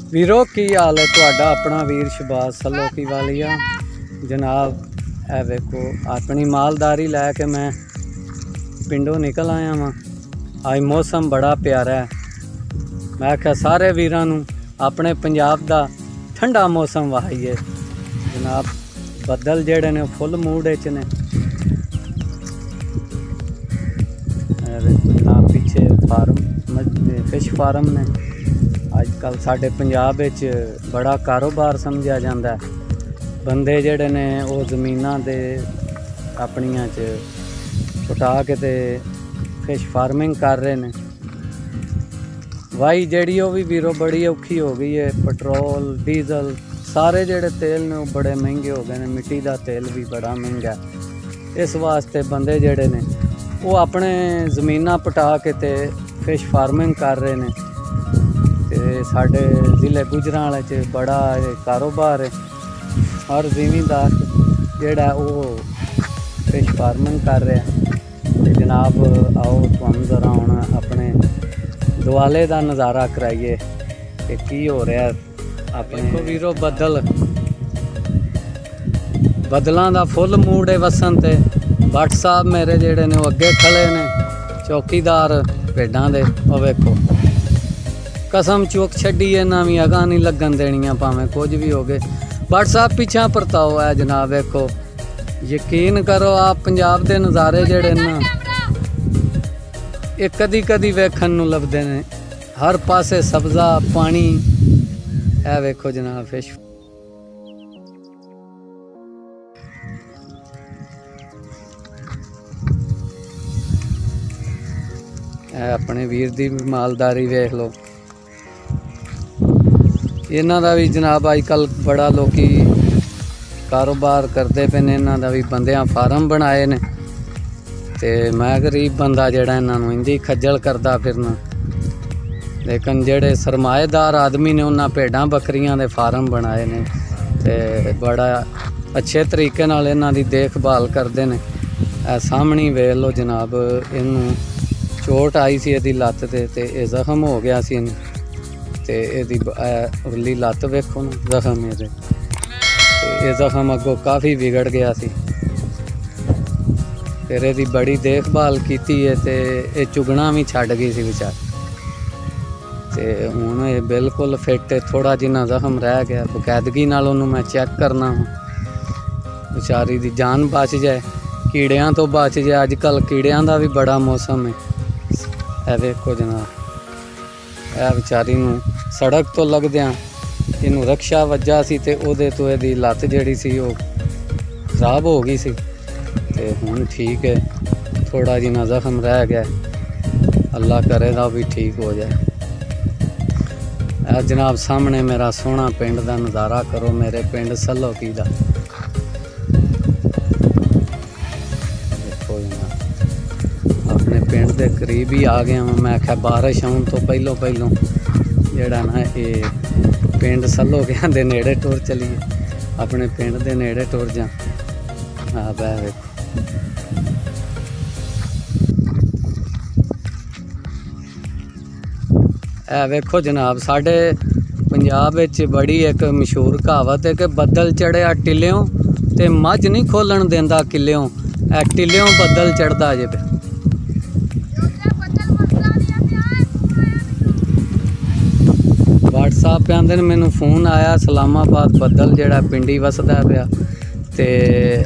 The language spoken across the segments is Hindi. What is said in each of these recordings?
वीरो की हाल है तुहाडा अपना वीर शहबाज सलोकी वालिया जनाब। ए वेखो अपनी मालदारी लैके मैं पिंडों निकल आया वहाँ। आज मौसम बड़ा प्यारा है। मैं आख्या सारे वीरां नूं अपने पंजाब दा ठंडा मौसम वहाइए जनाब। बदल जेड़े ने फुल मूड च ने। जनाब पीछे फार्म फिश फार्म ने। अजकल साडे पंजाब विच बड़ा कारोबार समझा जाता है। बंदे जेड़े ने वो जमीनां दे अपनियां च पुटा के ते फिश फार्मिंग कर रहे ने। वाही जेड़ी वो भी वीरो बड़ी औखी हो गई है। पेट्रोल डीजल सारे जेड़े तेल ने वो बड़े महंगे हो गए हैं। मिट्टी का तेल भी बड़ा महंगा। इस वास्ते बंदे जेड़े ने वो अपने जमीनां पटा के ते फिश फार्मिंग कर रहे हैं। ते साडे जिले गुजरांवाले च बड़ा कारोबार है। हर जिमींदार जेड़ा वो फिश फार्मिंग कर रहा है। जनाब आओ तुहानूं जरा हुण अपने दुआले का नज़ारा कराइए कि की हो रहा है। अपने वीरो बदलों का फुल मूड है वसन ते। भट्ट साहब मेरे जेड़े ने अगे खड़े ने चौकीदार भेडां दे। ओ वेखो कसम चुक छड्डी इन्हां भी अगां नहीं लगन देनियां भावें कुछ भी हो गए। भट्ट साहब पीछा परताओ है जनाब। वेखो यकीन करो आप पंजाब के नज़ारे जेड़े ना ये कदी कदी वेखण नूं लभदे ने। हर पासे सब्ज़ा पानी। है वेखो जनाब फिश अपने वीर दी मालदारी वेख लो। इन्हां दा भी जनाब अजकल बड़ा लोकी कारोबार करते पे ने। इन्हां दा भी बंदियां फार्म बनाए ने ते मैं गरीब बंदा जेड़ा इन्हां नूं इंदी खज्जल करदा फिरना। लेकिन जेड़े सरमाएदार आदमी ने उन्हां भेडां बकरियां दे फार्म बनाए ने ते बड़ा अच्छे तरीके नाल इन्हां दी देखभाल करते ने। सामने वेख लो जनाब इनू चोट आई सी इहदी लत्त ते ये जख्म हो गया सी इनू ते इहदी उरली लत्त वेखो ना जख्म ये ये जख्म अगों काफ़ी बिगड़ गया सी। फिर इहदी बड़ी देखभाल कीती है ते ये चुगना भी छड्ड गई सी बेचारी। ते हुण ये बिल्कुल फिट है। थोड़ा जिन्ना जख्म रह गया बकायदगी नाल उहनूं मैं चैक करना बेचारी दी जान बच जाए कीड़ियां तो बच जाए। अजकल कीड़ियां दा भी बड़ा मौसम है। ए वेखो जनाब ए बेचारी नूं सड़क तो लगदियां इनू रक्षा वज्जा सी ते ओहदे तो इहदी लत्त जिहड़ी सी वो खराब हो गई सी ते हुण ठीक है। थोड़ा जिन्ना जख्म रह गया अल्लाह करेगा भी ठीक हो जाए। जनाब सामने मेरा सोहना पिंड का नज़ारा करो। मेरे पिंड सलोकी दा देखो जनाब अपने पिंड के करीब ही आ गया। मैं आख्या बारिश आने तो पहलों जेड़ा ना ये पिंड सलोकियां दे नेड़े टुर चलीए। अपने पिंड दे नेड़े टुर जा। हाँ बह वेखो ए वेखो जनाब साडे पंजाब विच बड़ी एक मशहूर कहावत है कि बदल चढ़िया टिल्लियों ते मझ नहीं खोलन देंदा किल्लियों। ए टिल्लियों बदल चढ़दा जे पे। व्हाट्सएप पे आंदे मैनू फोन आया इस्लामाबाद बदल जेड़ा पिंडी वसदा पिया ते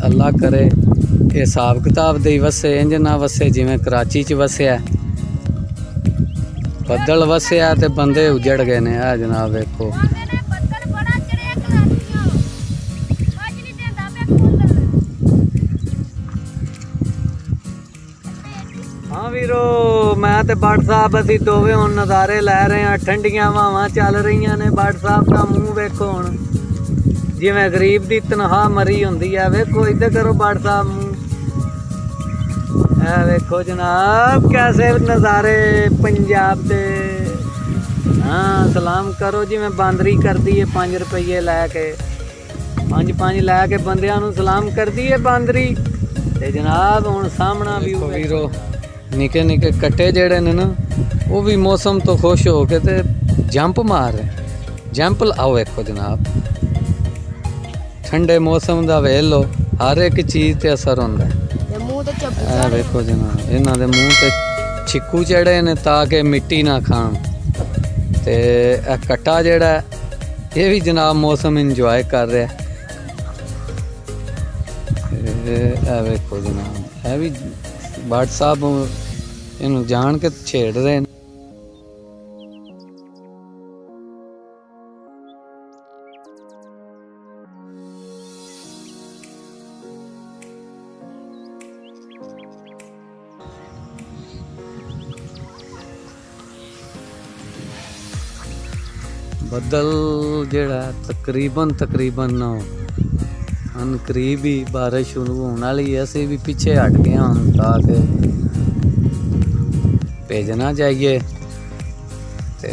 अल्लाह करे ये हिसाब किताब दे वसे इंज ना वसे जिवें कराची च वसया। बदल वसया ते बंदे उजड़ गए ने। आ जनाब वेखो हाँ वीरो मैं ते भट्ट साहब असी दोवें हुण नज़ारे लै रहे हैं। ठंडियां हवावां चल रही ने। भट्ट साहब का मूँह वेखो हुण जिवें गरीब दी तनख्वाह मरी हुंदी है। वेखो इधर करो भट्ट साहब मूँह। है वेखो जनाब कैसे नज़ारे पंजाब दे। हाँ सलाम करो जिवें बांदरी करदी है 5 रुपये लैके 5 लैके बंदियां नूं सलाम करदी है बांदरी। ते जनाब हुण सामना भी वीरो निके निके कट्टे जेड़े ने ना वो भी मौसम तो खुश हो के ते जंप मार रहे। एग्जाम्पल आओ देखो जनाब, ठंडे मौसम का वेख लो, हर एक चीज़ ते असर होंदा है। देखो जनाब, इन्हां दे मूँह ते छिक्कू चढ़े ने ताकि मिट्टी ना खान। ते कट्टा जेड़ा ये भी जनाब मौसम इंजॉय कर रहा है। देखो जनाब, है भी भट्ट साहब इन जान के छेड़ रहे हैं। बदल जेड़ा तकरीबन ना हो करीब ही बारिश शुरू होने वाली है। असी भी पीछे हट गए हम ताकि भेजना चाहिए। ते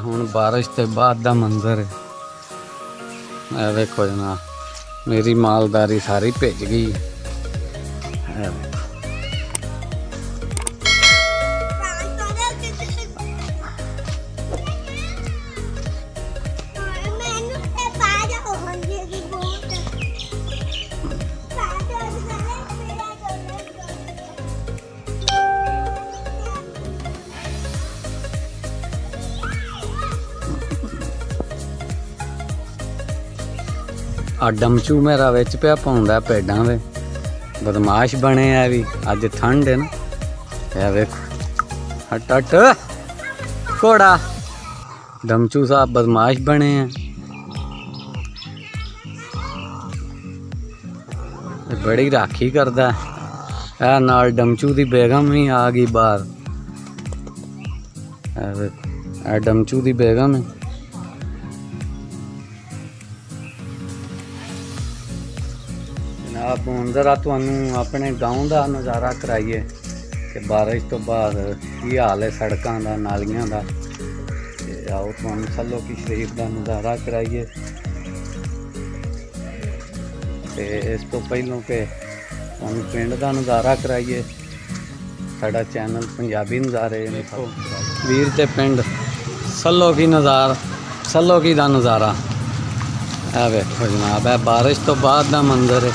हुण बारिश के बाद का मंजर है। देखो जनाब, मेरी मालदारी सारी भिज गई। डमचू मेरा विच पिया पाउंदा भेडां दे, बदमाश बने है भी। अज ठंड है ना, वेखो हट हट घोड़ा। डमचू साहब बदमाश बने हैं। बड़ी राखी करदा है। नाल डमचू दी बेगम भी आ गई बाहर। डमचू दी बेगम है। आप जरा तुहानू अपने गाँव का नज़ारा कराइए कि बारिश तो बाद की हाल है सड़कों का, नालियां का। आओ तुहानू सल्लो की शरीफ का नज़ारा कराइए। ते इस तो पहलों के तुहानू पिंड का नज़ारा कराइए। साडा चैनल पंजाबी नज़ारे देखो वीर ते पिंड सल्लो की का नज़ारा। है वेखो जनाब, है बारिश तो बाद का मंजर है।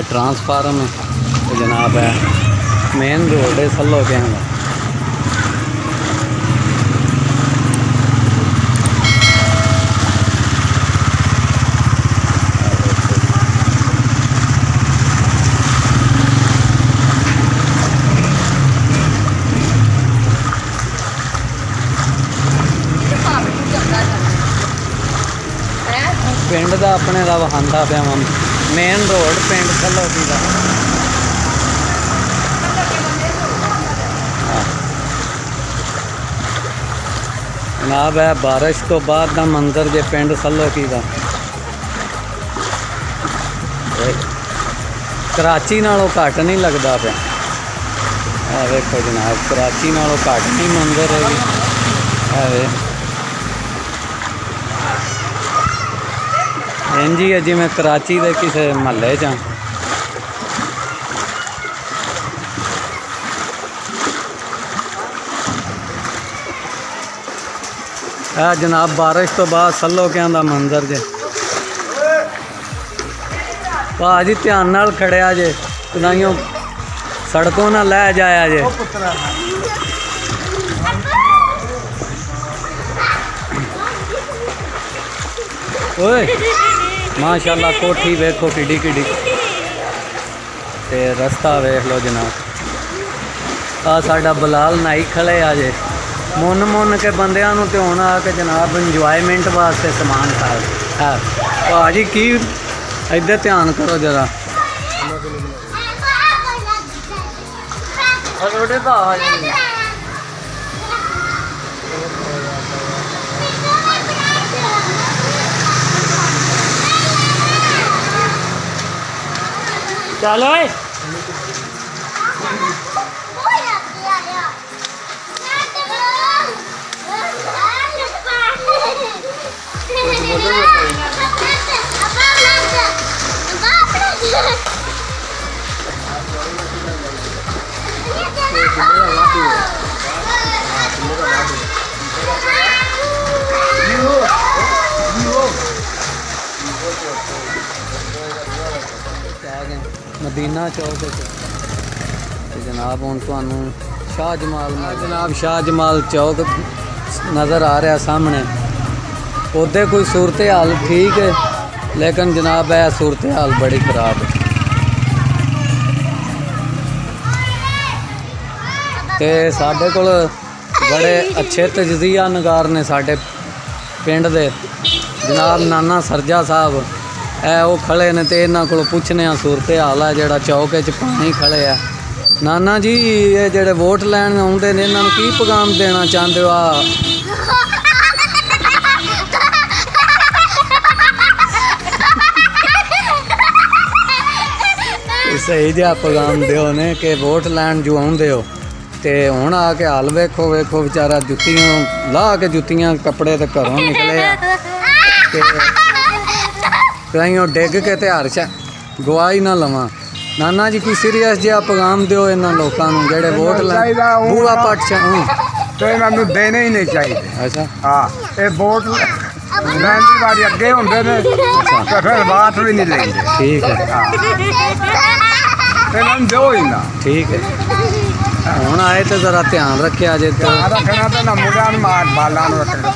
ट्रांसफार्म है जनाब, है मेन रोड है सल्लो के अंदर। पिंड का अपने का वहांदा पिया मेन रोड पिंड सल्लोकी का। जनाब, है बारिश तो बाद का मंजर जे पिंड सल्लोकी का। कराची नालों घट नहीं लगता पाया। देखो जनाब, कराची नालों घट नहीं मंजर है। इंज ही है जिवें कराची के किसी महल्ले च। जनाब, बारिश तो बाद सल्लोकियां दा मंजर जे। भाजी ध्यान नाल खड़िया जे, कदाइयों सड़कों ना लै जाया जे। ओए माशाल्लाह, कोठी वेखो किडी किडी, ते रस्ता वेख लो जनाब। साडा बलाल नाई खड़े आ जे, मुन मुन के बंदियां नूं ते होना कि जनाब इंजॉयमेंट वास्ते समान है। भाजी की इधर ध्यान करो जरा। चलो मदीना चौक जनाब हूँ तुहानू शाह जमाल जनाब शाह जमाल चौक नज़र आ रहा सामने। उधर कोई सूरत हाल ठीक है लेकिन जनाब है सूरत हाल बड़ी ख़राब है। ते साढ़े कोल बड़े अच्छे तजज़िया नगार ने साढ़े पिंड दे जनाब नाना सरजा साहब है वो खड़े ने ते इन्हां कोलों पुछने सूरत हाल है जेड़ा चौक च पानी खड़े है। नाना जी ये जेड़े वोट लैन आउंदे ने इन्हां नूं की पैगाम देना चाहते हो? सही जिहा पैगाम दिओ ने कि वोट लैन जो आउंदे हो ते हुण आके हाल वेखो वेखो बेचारा जुत्तियां ला के जुत्तियां कपड़े ते घरों निकले कहीं डिग के ते हर गवा ही ना लवां। नाना जी कोई सीरियस जिहा पैगाम दिओ इन्हां लोकां नूं जेड़े वोट लैन बूआ पट तो इन्हों देने ही नहीं चाहिए। अच्छा हाँ ये वोट लैन की बारी अगे होंगे ने तो फिर बात भी नहीं लेंगे। ठीक है इन्होंने दो ही ना। ठीक है हुण आए तो जरा ध्यान रखिया जे रखना तो ना मुंडा मार बाला रखना।